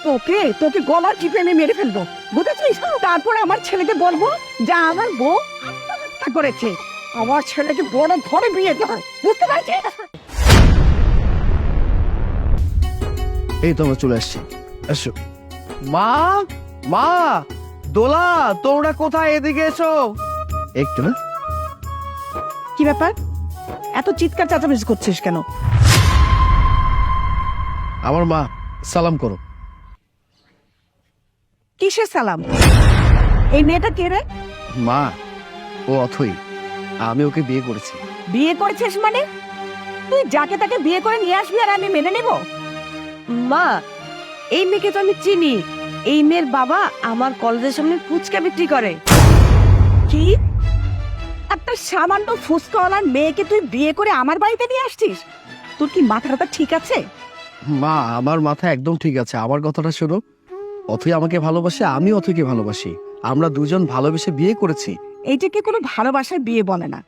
তোকে তোকে গলা টিপে এনে মেরে ফেলবো, বুঝেছিস? তারপরে আমার ছেলেকে বলবো যে আমার বউ আত্মহত্যা করেছে। আমার ছেলেকে বড় ঘরে বিয়ে দেয়, বুঝতে পারছিস? এই তো আমরা চলে আসছি, এসো। মা, মা, দোলা, তোমরা কোথায়? এদিকে এসো একটু। না, কি ব্যাপার, এত চিৎকার চেঁচামেচি করছিস কেন? আমার মা, সালাম করো। কিসের সালাম? এই মেয়েটা কে রে? মা, ও অথই, আমি ওকে বিয়ে করেছি। বিয়ে করেছিস মানে? তুই যাকে তাকে বিয়ে করে নিয়ে আসবি আর আমি মেনে নেব? মা, এই মেয়েকে তো আমি চিনি। এই মেয়ের বাবা আমার কলেজের সামনে ফুচকা বিক্রি করে। কি? একটা সামান্য ফুসকাওয়ালার মেয়েকে তুই বিয়ে করে আমার বাড়িতে নিয়ে আসছিস? তোর কি মাথাটা ঠিক আছে? মা, আমার মাথা একদম ঠিক আছে। আমার কথাটা শোনো, অথই আমাকে ভালোবাসে, আমি অথইকে ভালোবাসি। আমরা দুজন ভালোবেসে বিয়ে করেছি। এইটাকে কোনো ভালোবাসার বিয়ে বলে না।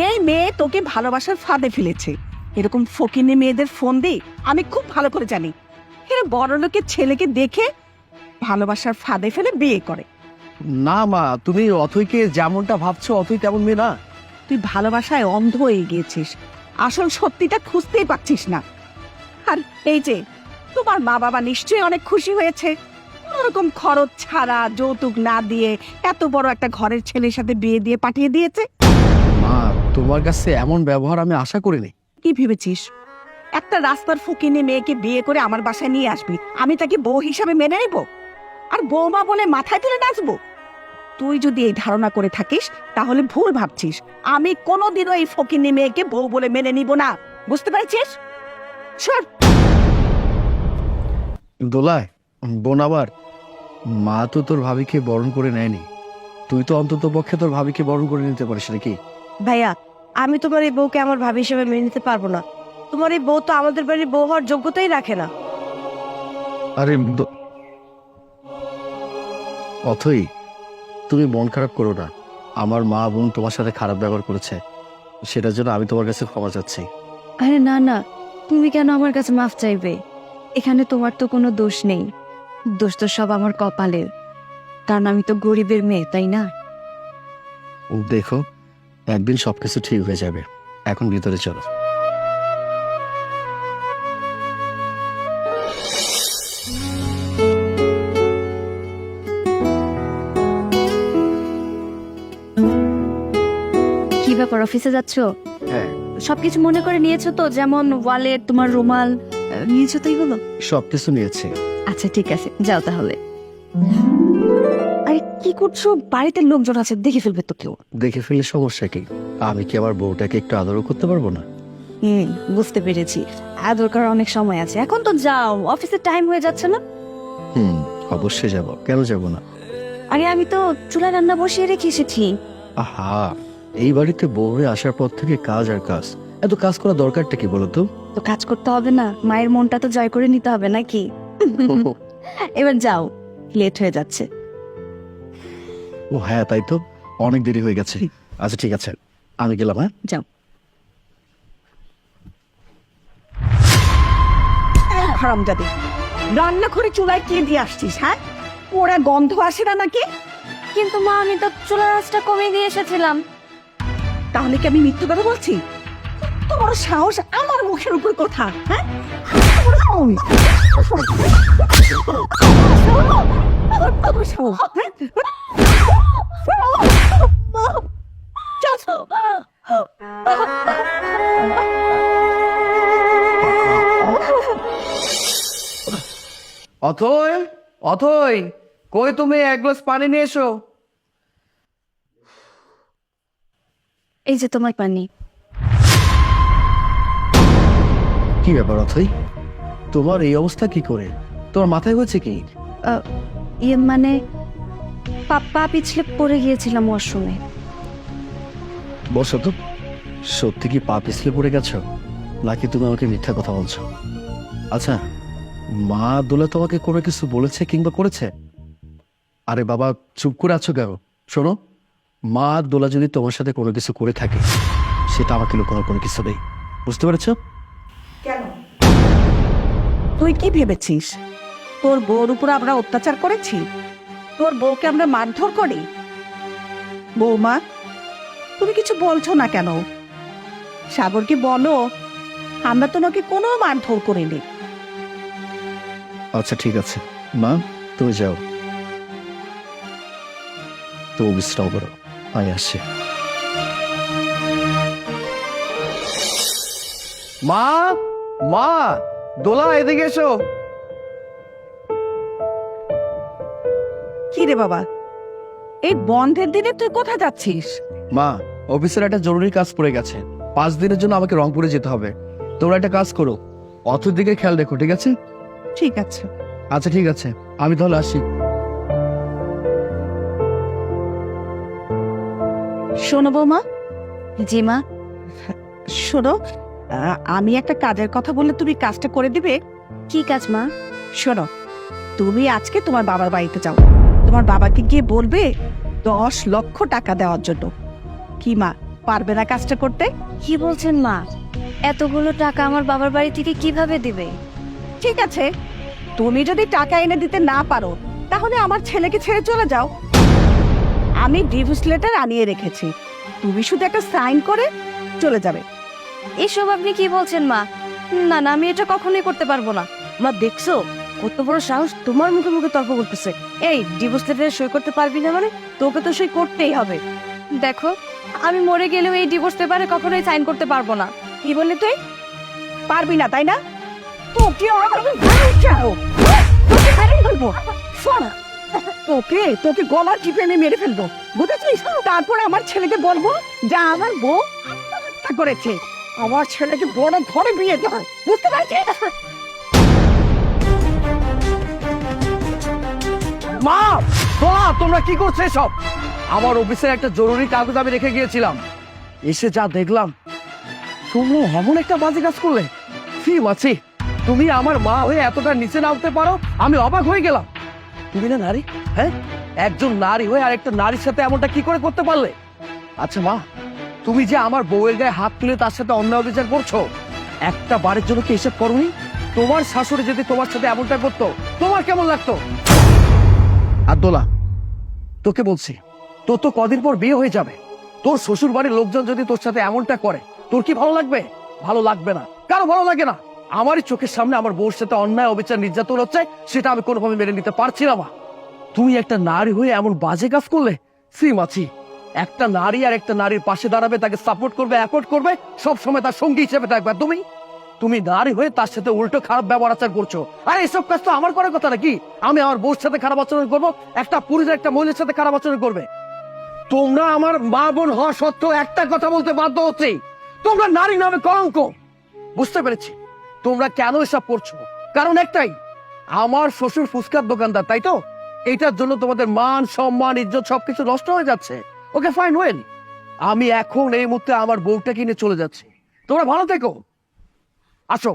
এই মেয়ে তোকে ভালোবাসার ফাঁদে ফেলেছে। এরকম ফকিন্নি মেয়েদের ফোন দিই আমি খুব ভালো করে জানি। এরা বড় লোকের ছেলেকে দেখে ভালোবাসার ফাঁদে ফেলে বিয়ে করে। না মা, তুমি অথইকে যেমনটা ভাবছো অথই তেমন মেয়ে না। তুই ভালোবাসায় অন্ধ হয়ে গিয়েছিস, আসল সত্যিটা খুঁজতেই পারছিস না। আর এই যে তোমার মা বাবা নিশ্চয়ই অনেক খুশি হয়েছে, কোনোরকম খরচ ছাড়া, যৌতুক না দিয়ে এত বড় একটা ঘরের ছেলের সাথে বিয়ে দিয়ে পাঠিয়ে দিয়েছে। মা, তোমার কাছে এমন ব্যবহার আমি আশা করিনি। কি ভেবেছিস একটা রাস্তার ফকিন্নি মেয়েকে বিয়ে করে আমার বাসায় নিয়ে আসবি, আমি তাকে বউ হিসাবে মেনে নেব আর বৌমা বলে মাথায় তুলে নাচবো? তুই যদি এই ধারণা করে থাকিস তাহলে ভুল ভাবছিস। আমি কোনোদিনও এই ফকিন্নি মেয়েকে বউ বলে মেনে নিব না, বুঝতে পেরেছিস? সর। দোলায়, বোন আবার, মা তো তোর ভাবিকে বরণ করে নেয়নি। তুই তো অন্তত পক্ষে তোর ভাবিকে বরণ করে নিতে পারিস নাকি? ভাইয়া, আমি তোমার এই বউকে আমার ভাবি হিসেবে মেনে নিতে পারবো না। তোমার এই বউ তো আমাদের বাড়ির বউ হওয়ার যোগ্যতাই রাখে না। আরে অথই, তুমি মন খারাপ করো না। আমার মা বোন তোমার সাথে খারাপ ব্যবহার করেছে, সেটার জন্য আমি তোমার কাছে ক্ষমা চাচ্ছি। আরে না না, তুমি কেন আমার কাছে মাফ চাইবে? এখানে তোমার তো কোনো দোষ নেই। দোষ তো সব আমার কপালের, কারণ আমি তো গরিবের মেয়ে, তাই না? দেখো, একদিন সবকিছু ঠিক হয়ে যাবে। এখন ভিতরে চলো। কি ব্যাপার, অফিসে যাচ্ছ? হ্যাঁ, সবকিছু মনে করে নিয়েছো তো? যেমন ওয়ালেট, তোমার রুমাল, নিয়েছো তো এগুলো? সবকিছু নিয়েছে। আচ্ছা ঠিক আছে, যাও তাহলে। আরে কি করছো? বাড়িতে লোকজন আছে, দেখে ফেলবে তো কেউ। দেখে ফেলে সমস্যা কি? আমি কি আমার বউটাকে একটু আদরও করতে পারবো না? বুঝতে পেরেছি। আদর করার অনেক সময় আছে, এখন তো যাও, অফিসের টাইম হয়ে যাচ্ছে না? অবশ্যই যাব, কেন যাব না? আরে আমি তো চুলা রান্না বসিয়ে রেখে এসেছি। আহা, এই বাড়িতে বউ হয়ে আসার পর থেকে কাজ আর কাজ। এত কাজ করা দরকারটা কি বলো তো? তো কাজ করতে হবে না? মায়ের মনটা তো জয় করে নিতে হবে নাকি? এবার যাও, লেট হয়ে যাচ্ছে। ও হ্যাঁ, তাই তো, অনেক দেরি হয়ে গেছে। আচ্ছা ঠিক আছে, আমি গেলাম। হ্যাঁ, যাও। হারামজাদে, রান্না করে চুলায় কে দিয়ে আসছিস? হ্যাঁ, ওরা গন্ধ আসে না নাকি? কিন্তু মা, আমি তো চুলার আঁচটা কমিয়ে দিয়ে এসেছিলাম। তাহলে কি আমি মিথ্যে কথা বলছি? তোমার সাহস আমার মুখের উপর কথা? হ্যাঁ, তোমার সাহস, হ্যাঁ? অথই, অথই, কই তুমি? এক গ্লাস পানি নিয়ে এসো। এই যে তোমার পানি। কি ব্যাপার অথই, তোমার এই অবস্থা কি করে? তোমার মাথায় হয়েছে কি? মানে পা পিছলে পড়ে গিয়েছিলাম ওয়াশরুমে। বসো তো। সত্যি কি পা পিছলে পড়ে গেছো, নাকি তুমি আমাকে মিথ্যা কথা বলছো? আচ্ছা, মা দোলা তোমাকে কোনো কিছু বলেছে কিংবা করেছে? আরে বাবা, চুপ করে আছো কেন? শোনো, মা দোলা যদি তোমার সাথে কোনো কিছু করে থাকে, সেটা আমাকে লুকানোর কোনো কিছু নেই, বুঝতে পেরেছো? তুই কি ভেবেছিস তোর বউর উপর আমরা অত্যাচার করেছি? তোর বউকে আমরা মারধর করি? বৌমা, তুমি কিছু বলছো না কেন? সাগরকে বলো আমরা তোমাকে কোনো মারধর করিনি। আচ্ছা ঠিক আছে মা, তুমি যাও, তো বিশ্রাম করো, আমি আসছি। মা, মা, দোলা এদিকে এসো। কি রে বাবা, এই বন্ধের দিনে তুই কোথায় যাচ্ছিস? মা, অফিসের একটা জরুরি কাজ পড়ে গেছে, 5 দিনের জন্য আমাকে রংপুরে যেতে হবে। তোমরা একটা কাজ করো, অথর দিকে খেয়াল রেখো, ঠিক আছে? ঠিক আছে। আচ্ছা ঠিক আছে, আমি তাহলে আসি। শোনো বৌমা, জি মা। শোনো, আমি একটা কাজের কথা বললে তুমি কাজটা করে দিবে? কি কাজ মা? শোনো, তুমি আজকে তোমার বাবার বাড়িতে যাও, তোমার বাবাকে গিয়ে বলবে 10 লক্ষ টাকা দেওয়ার জন্য। কি মা, পারবে না কাজটা করতে? কি বলছেন মা? এতগুলো টাকা আমার বাবার বাড়ি থেকে কিভাবে দিবে? ঠিক আছে, তুমি যদি টাকা এনে দিতে না পারো তাহলে আমার ছেলেকে ছেড়ে চলে যাও। আমি ডিভোর্স লেটার আনিয়ে রেখেছি, তুমি শুধু একটা সাইন করে চলে যাবে। এসব আপনি কি বলছেন মা? না না, আমি এটা কখনোই করতে পারবো না। মা দেখছো কত বড় সাহস, তোমার মুখে মুখে তর্ক করতেছে। এই ডিভোর্স লেটারে সই করতে পারবি না মানে? তোকে তো সই করতেই হবে। দেখো, আমি মরে গেলেও এই ডিভোর্স পেপারে কখনোই সাইন করতে পারবো না। কি বললি তুই? পারবি না তাই না? তোকে আমি মেরে ফেলবো। তোকে মেরে ফেলবো। শোন, তোকে গলা টিপে এনে মেরে ফেলবো, বুঝেছিস? তারপরে আমার ছেলেকে বলবো যা আমার বউ হত্যা করেছে, আমার ছেলেকে বড় ঘরে বিয়ে দেয়, বুঝতে পারছিস? মা, দোলা, তোমরা কি করছো সব? আমার অফিসের একটা জরুরি কাগজ আমি রেখে গিয়েছিলাম, এসে যা দেখলাম, তোমরা এমন একটা বাজে কাজ করলে। কি মাছি, তুমি আমার মা হয়ে এতটা নিচে নামতে পারো, আমি অবাক হয়ে গেলাম। তুমি না নারী, হ্যাঁ? একজন নারী হয়ে আরেকটা নারীর সাথে এমনটা কি করে করতে পারলে? আচ্ছা মা, তুমি যে আমার বউয়ের গায়ে হাত তুলে তার সাথে অন্যায় অবিচার করছো, একটা বারের জন্য কি এসব করোনি? তোমার শাশুড়ি যদি তোমার সাথে এমনটা করতো, তোমার কেমন লাগতো? আর দোলা, তোকে বলছি, তোর তো কদিন পর বিয়ে হয়ে যাবে, তোর শ্বশুর বাড়ির লোকজন যদি তোর সাথে এমনটা করে, তোর কি ভালো লাগবে? ভালো লাগবে না, কারো ভালো লাগে না। আমারই চোখের সামনে আমার বউর সাথে অন্যায় অবিচার নির্যাতন হচ্ছে, সেটা আমি কোনোভাবে মেনে নিতে পারছি না। মা, তুমি একটা নারী হয়ে এমন বাজে কাজ করলে। শ্রীমাছি, একটা নারী আর একটা নারীর পাশে দাঁড়াবে, তাকে সাপোর্ট করবে, অ্যাপোর্ট করবে, সব সময় তার সঙ্গী হিসেবে থাকবে। তুমি নারী হয়ে তার সাথে উল্টো খারাপ ব্যবহার আচার করছো। আর এসব কাজ তো আমার করার কথা নাকি? আমি আমার বউর সাথে খারাপ আচরণ করবো? একটা পুরুষ একটা মহিলার সাথে খারাপ আচরণ করবে? তোমরা আমার মা বোন হওয়া সত্ত্বেও একটা কথা বলতে বাধ্য হচ্ছে, তোমরা নারী নামে কলঙ্ক। বুঝতে পেরেছি তোমরা কেন এসব করছো, কারণ একটাই, আমার শ্বশুর ফুচকার দোকানদার, তাই তো? এটার জন্য তোমাদের মান সম্মান ইজ্জত সবকিছু নষ্ট হয়ে যাচ্ছে। ওকে ফাইন, ওয়েল, আমি এখন এই মুহূর্তে আমার বউটাকে নিয়ে চলে যাচ্ছি। তোমরা ভালো থেকো, আসো।